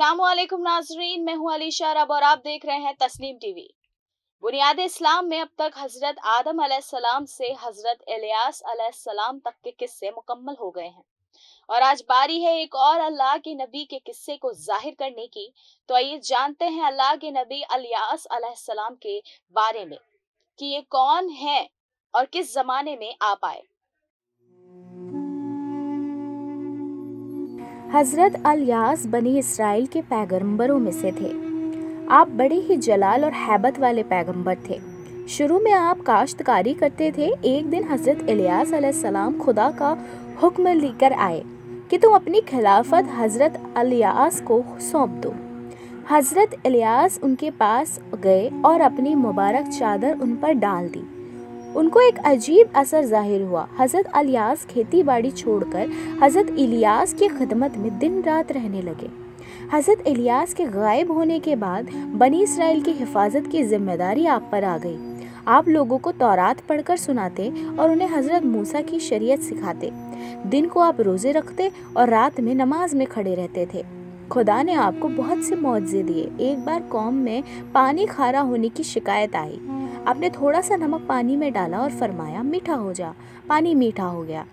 अस्सलामुअलैकुम नाजरीन, मैं हूं अलीशा अरब और आप देख रहे हैं तस्नीम टीवी। बुनियाद इस्लाम में अब तक हजरत आदम अलैहिस्सलाम से हजरत इलियास अलैहिस्सलाम तक के किस्से मुकम्मल हो गए हैं और आज बारी है एक और अल्लाह के नबी के किस्से को जाहिर करने की। तो आइए जानते हैं अल्लाह के नबी इलियास अलैहिस्सलाम के बारे में कि ये कौन है और किस जमाने में आ पाए। हज़रत इलियास बनी इसराइल के पैगंबरों में से थे। आप बड़े ही जलाल और हैबत वाले पैगंबर थे। शुरू में आप काश्तकारी करते थे। एक दिन हज़रत इलियास अलैहिस्सलाम खुदा का हुक्म लेकर आए कि तुम अपनी खिलाफत हज़रत इलियास को सौंप दो। हज़रत इलियास उनके पास गए और अपनी मुबारक चादर उन पर डाल दी। उनको एक अजीब असर जाहिर हुआ। हज़रत इलियास खेती बाड़ी छोड़कर हज़रत इलियास की खिदमत में दिन रात रहने लगे। हज़रत इलियास के गायब होने के बाद बनी इसराइल की हिफाजत की जिम्मेदारी आप पर आ गई। आप लोगों को तौरात पढ़कर सुनाते और उन्हें हज़रत मूसा की शरीयत सिखाते। दिन को आप रोज़े रखते और रात में नमाज में खड़े रहते थे। खुदा ने आपको बहुत से मुआवजे दिए। एक बार कौम में पानी खारा होने की शिकायत आई। आपने थोड़ा सा नमक पानी में डाला और फरमाया मीठा हो जा। पानी मीठा हो गया।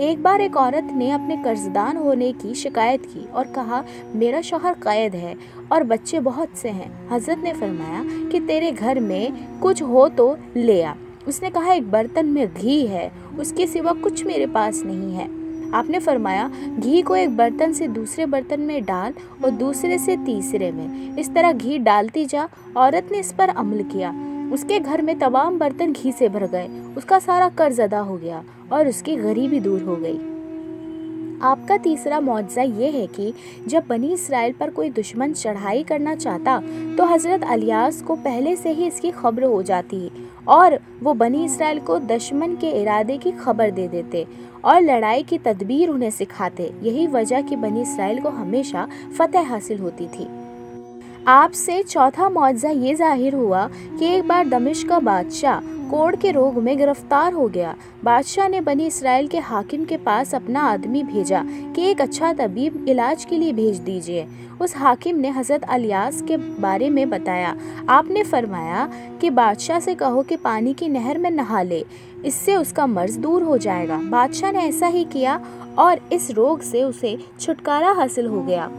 एक बार एक औरत ने अपने कर्जदान होने की शिकायत की और कहा मेरा शौहर कैद है और बच्चे बहुत से हैं। हज़रत ने फरमाया कि तेरे घर में कुछ हो तो ले आ। उसने कहा एक बर्तन में घी है, उसके सिवा कुछ मेरे पास नहीं है। आपने फरमाया घी को एक बर्तन से दूसरे बर्तन में डाल और दूसरे से तीसरे में, इस तरह घी डालती जा। औरत ने इस पर अमल किया। उसके घर में तमाम बर्तन घी से भर गए। उसका सारा कर्ज अदा हो गया और उसकी गरीबी दूर हो गई। आपका तीसरा मौजज़ा ये है कि जब बनी इसराइल पर कोई दुश्मन चढ़ाई करना चाहता तो हज़रत इलियास को पहले से ही इसकी खबर हो जाती और वो बनी इसराइल को दुश्मन के इरादे की खबर दे देते और लड़ाई की तदबीर उन्हें सिखाते। यही वजह कि बनी इसराइल को हमेशा फतह हासिल होती थी। आपसे चौथा मौजज़ा ये जाहिर हुआ कि एक बार दमिश्क का बादशाह कोढ़ के रोग में गिरफ्तार हो गया। बादशाह ने बनी इसराइल के हाकिम के पास अपना आदमी भेजा कि एक अच्छा तबीब इलाज के लिए भेज दीजिए। उस हाकिम ने हज़रत इलियास के बारे में बताया। आपने फरमाया कि बादशाह से कहो कि पानी की नहर में नहा ले, इससे उसका मर्ज दूर हो जाएगा। बादशाह ने ऐसा ही किया और इस रोग से उसे छुटकारा हासिल हो गया।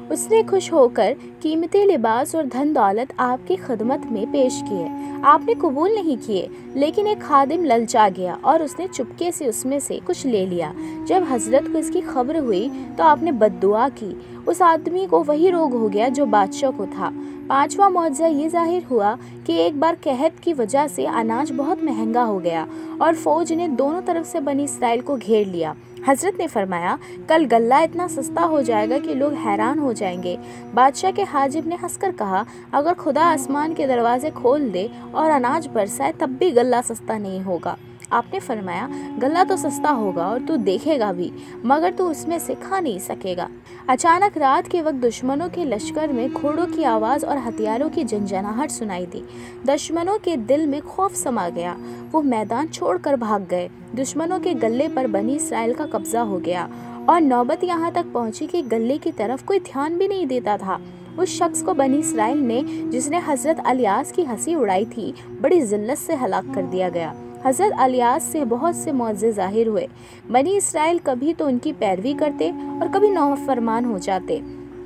उसने खुश होकर कीमती लिबास और धन दौलत आपकी खिदमत में पेश किए। आपने कबूल नहीं किए, लेकिन एक खादिम ललचा गया और उसने चुपके से उसमें से कुछ ले लिया। जब हजरत को इसकी खबर हुई तो आपने बद्दुआ की। उस आदमी को वही रोग हो गया जो बादशाह को था। पांचवा मौजज़ा ये जाहिर हुआ कि एक बार कहत की वजह से अनाज बहुत महंगा हो गया और फौज ने दोनों तरफ से बनी इसराइल को घेर लिया। हज़रत ने फरमाया कल गल्ला इतना सस्ता हो जाएगा कि लोग हैरान हो जाएंगे। बादशाह के हाजिब ने हंसकर कहा अगर खुदा आसमान के दरवाजे खोल दे और अनाज बरसाए तब भी गल्ला सस्ता नहीं होगा। आपने फरमाया गल्ला तो सस्ता होगा और तू देखेगा भी, मगर तू उसमें से खा नहीं सकेगा। अचानक रात के वक्त दुश्मनों के लश्कर में घोड़ों की आवाज़ और हथियारों की झंझनाहट सुनाई दी। दुश्मनों के दिल में खौफ समा गया। वो मैदान छोड़कर भाग गए। दुश्मनों के गले पर बनी इसराइल का कब्जा हो गया और नौबत यहाँ तक पहुँची कि गले की तरफ कोई ध्यान भी नहीं देता था। उस शख्स को बनी इसराइल ने, जिसने हज़रत इलियास की हंसी उड़ाई थी, बड़ी जिल्लत से हलाक कर दिया गया। हज़रत इलियास से बहुत से मौज़े जाहिर हुए। बनी इसराइल कभी तो उनकी पैरवी करते और कभी नाफरमान हो जाते।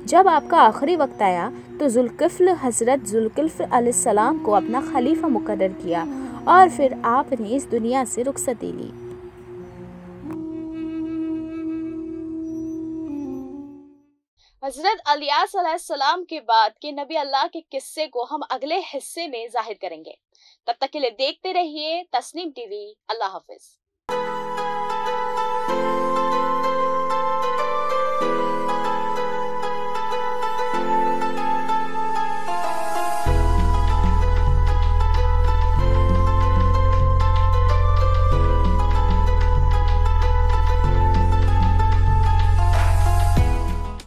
जब आपका आखिरी वक्त आया तो जुल्किफ्ल हज़रत जुल्किफ्ल अलैहिस्सलाम को अपना खलीफा मुकर्रर किया और फिर आपने इस दुनिया से रुखसती ली। हजरत इलियास अलैहिस्सलाम के बाद के नबी अल्लाह के किस्से को हम अगले हिस्से में जाहिर करेंगे। तब तक के लिए देखते रहिए तस्नीम टीवी। अल्लाह हाफिज।